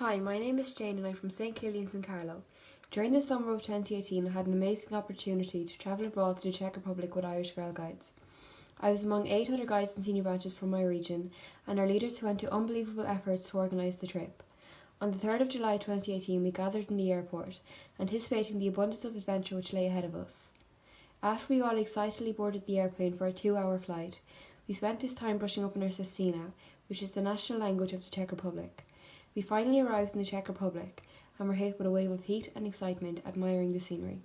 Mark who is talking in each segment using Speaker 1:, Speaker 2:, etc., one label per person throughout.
Speaker 1: Hi, my name is Jane and I'm from St. Killian's in Carlow. During the summer of 2018, I had an amazing opportunity to travel abroad to the Czech Republic with Irish Girl Guides. I was among 8 other guides and senior branches from my region, and our leaders who went to unbelievable efforts to organise the trip. On the 3rd of July 2018, we gathered in the airport, anticipating the abundance of adventure which lay ahead of us. After we all excitedly boarded the airplane for a 2-hour flight, we spent this time brushing up on our Sestina, which is the national language of the Czech Republic. We finally arrived in the Czech Republic and were hit with a wave of heat and excitement, admiring the scenery.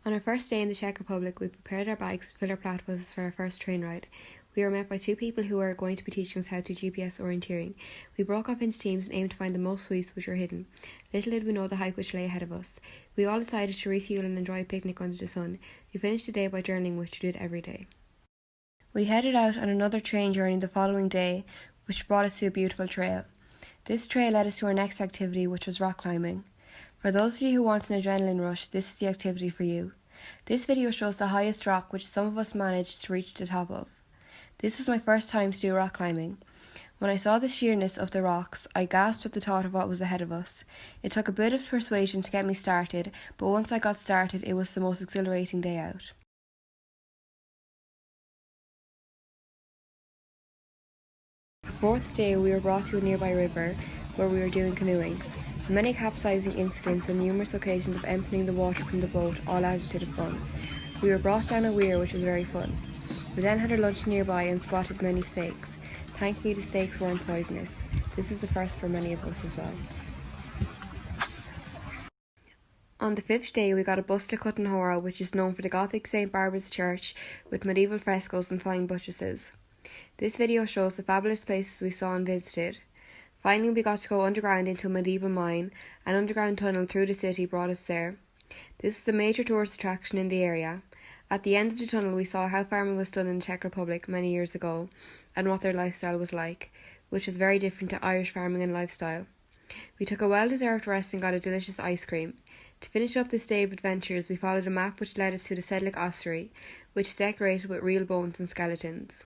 Speaker 1: On our first day in the Czech Republic, we prepared our bags to fill our platypuses for our first train ride. We were met by 2 people who were going to be teaching us how to GPS orienteering. We broke off into teams and aimed to find the most sweets which were hidden. Little did we know the hike which lay ahead of us. We all decided to refuel and enjoy a picnic under the sun. We finished the day by journaling, which we did every day. We headed out on another train journey the following day, which brought us to a beautiful trail. This trail led us to our next activity, which was rock climbing. For those of you who want an adrenaline rush, this is the activity for you. This video shows the highest rock which some of us managed to reach the top of. This was my first time to do rock climbing. When I saw the sheerness of the rocks, I gasped at the thought of what was ahead of us. It took a bit of persuasion to get me started, but once I got started, it was the most exhilarating day out. The 4th day, we were brought to a nearby river where we were doing canoeing. Many capsizing incidents and numerous occasions of emptying the water from the boat all added to the fun. We were brought down a weir, which was very fun. We then had our lunch nearby and spotted many snakes. Thankfully, the snakes weren't poisonous. This was a first for many of us as well. On the 5th day, we got a bus to Cuttenhora, which is known for the Gothic St. Barbara's Church with medieval frescoes and flying buttresses. This video shows the fabulous places we saw and visited. Finally, we got to go underground into a medieval mine. An underground tunnel through the city brought us there. This is a major tourist attraction in the area. At the end of the tunnel, we saw how farming was done in the Czech Republic many years ago and what their lifestyle was like, which was very different to Irish farming and lifestyle. We took a well-deserved rest and got a delicious ice cream. To finish up this day of adventures, we followed a map which led us to the Sedlic Ossuary, which is decorated with real bones and skeletons.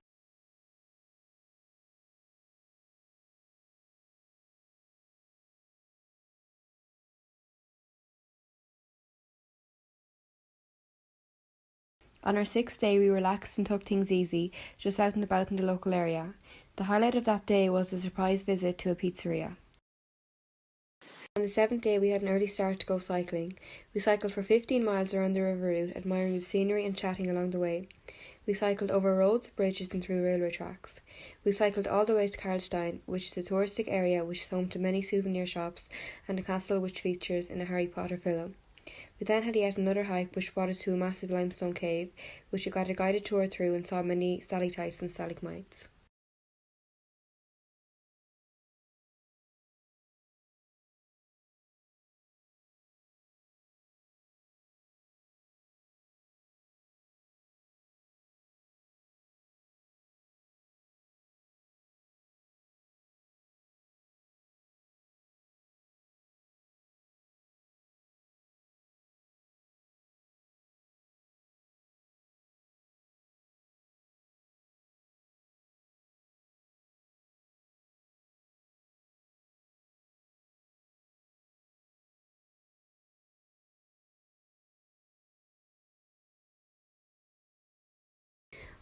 Speaker 1: On our 6th day, we relaxed and took things easy, just out and about in the local area. The highlight of that day was a surprise visit to a pizzeria. On the 7th day, we had an early start to go cycling. We cycled for 15 miles around the river route, admiring the scenery and chatting along the way. We cycled over roads, bridges and through railway tracks. We cycled all the way to Karlstein, which is a touristic area which is home to many souvenir shops and a castle which features in a Harry Potter film. We then had yet another hike which brought us to a massive limestone cave, which we got a guided tour through and saw many stalactites and stalagmites.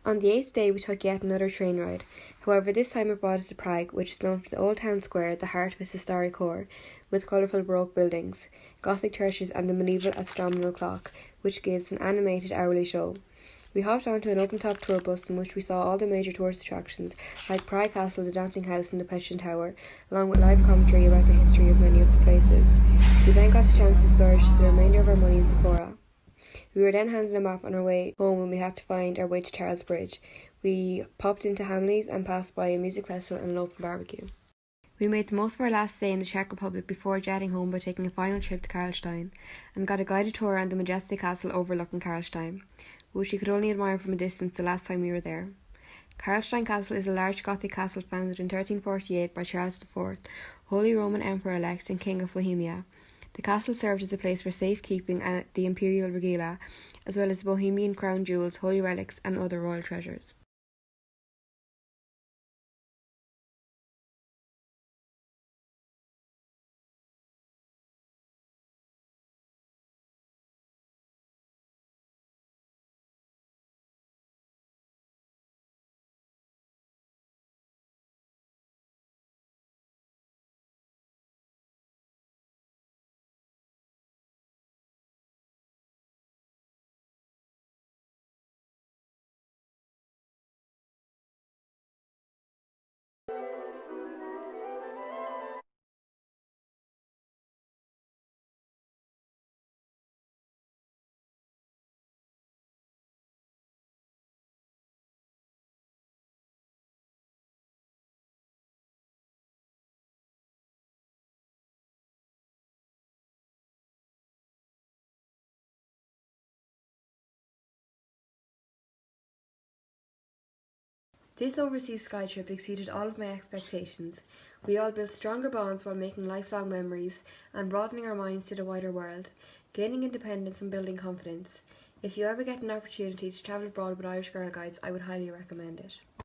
Speaker 1: On the 8th day, we took yet another train ride. However, this time it brought us to Prague, which is known for the old town square, the heart of its historic core, with colourful Baroque buildings, Gothic churches and the medieval astronomical clock, which gives an animated hourly show. We hopped onto an open-top tour bus in which we saw all the major tourist attractions, like Prague Castle, the Dancing House and the Petron Tower, along with live commentary about the history of many of the places. We then got a chance to splurge the remainder of our money in Sephora. We were then handed a map on our way home when we had to find our way to Charles Bridge. We popped into Hamley's and passed by a music festival and an open barbecue. We made the most of our last stay in the Czech Republic before jetting home by taking a final trip to Karlstein and got a guided tour around the majestic castle overlooking Karlstein, which we could only admire from a distance the last time we were there. Karlstein Castle is a large Gothic castle founded in 1348 by Charles IV, Holy Roman Emperor-elect and King of Bohemia. The castle served as a place for safekeeping and the imperial regalia, as well as the Bohemian crown jewels, holy relics and other royal treasures. This overseas sky trip exceeded all of my expectations. We all built stronger bonds while making lifelong memories and broadening our minds to the wider world, gaining independence and building confidence. If you ever get an opportunity to travel abroad with Irish Girl Guides, I would highly recommend it.